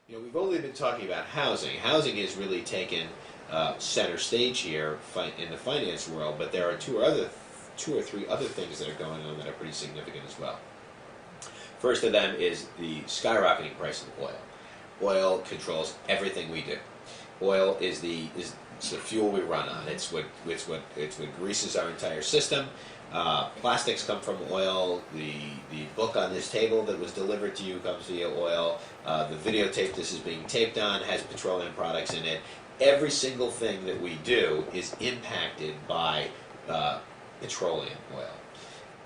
We've only been talking about housing. Housing has really taken center stage here in the finance world, but there are two or three other things that are going on that are pretty significant as well. First of them is the skyrocketing price of oil. Oil controls everything we do. Oil is the fuel we run on. It's what greases our entire system. Plastics come from oil. The book on this table that was delivered to you comes via oil. The videotape this is being taped on has petroleum products in it. Every single thing that we do is impacted by petroleum oil.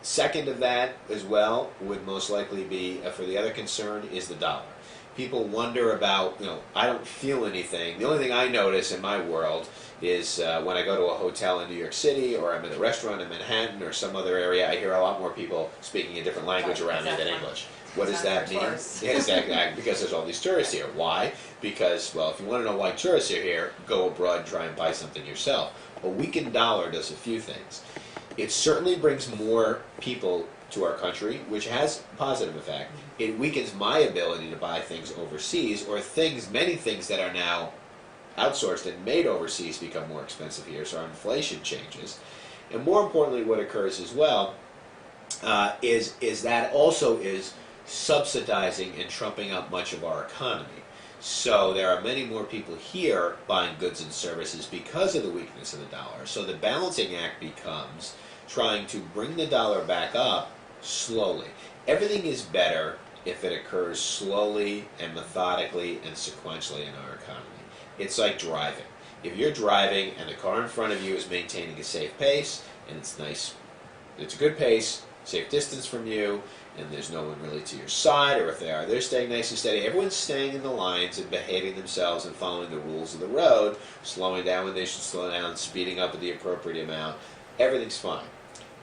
Second of that as well would most likely be, for the other concern, is the dollar. People wonder about, I don't feel anything. The only thing I notice in my world is when I go to a hotel in New York City or I'm in a restaurant in Manhattan or some other area, I hear a lot more people speaking a different language around me than English. What does that mean? Yeah, exactly. Because there's all these tourists here. Why? Because, well, if you want to know why tourists are here, go abroad and try and buy something yourself. A weakened dollar does a few things. It certainly brings more people to our country, which has a positive effect. It weakens my ability to buy things overseas, or many things that are now outsourced and made overseas become more expensive here, so our inflation changes. And more importantly, what occurs as well is that also is subsidizing and trumping up much of our economy. So there are many more people here buying goods and services because of the weakness of the dollar. So the balancing act becomes trying to bring the dollar back up slowly. Everything is better if it occurs slowly and methodically and sequentially in our economy. It's like driving. If you're driving and the car in front of you is maintaining a safe pace, and it's nice, it's a good pace, safe distance from you, and there's no one really to your side, or if they are, they're staying nice and steady. Everyone's staying in the lines and behaving themselves and following the rules of the road, slowing down when they should slow down, speeding up at the appropriate amount. Everything's fine.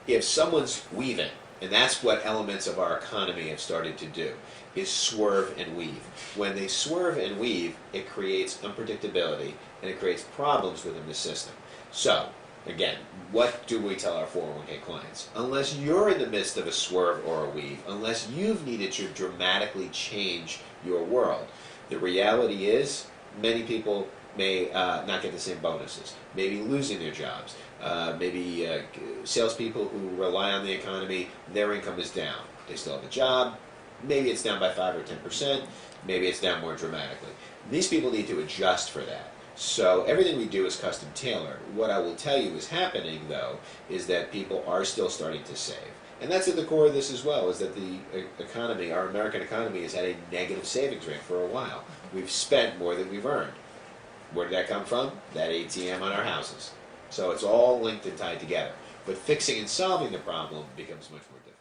If someone's weaving, and that's what elements of our economy have started to do, is swerve and weave. When they swerve and weave, it creates unpredictability, and it creates problems within the system. So, again, what do we tell our 401k clients? Unless you're in the midst of a swerve or a weave, unless you've needed to dramatically change your world, the reality is many people may not get the same bonuses, maybe losing their jobs, maybe salespeople who rely on the economy, their income is down. They still have a job, maybe it's down by 5 or 10%, maybe it's down more dramatically. These people need to adjust for that. So everything we do is custom tailored. What I will tell you is happening, though, is that people are still starting to save. And that's at the core of this as well, is that the economy, our American economy, has had a negative savings rate for a while. We've spent more than we've earned. Where did that come from? That ATM on our houses. So it's all linked and tied together. But fixing and solving the problem becomes much more difficult.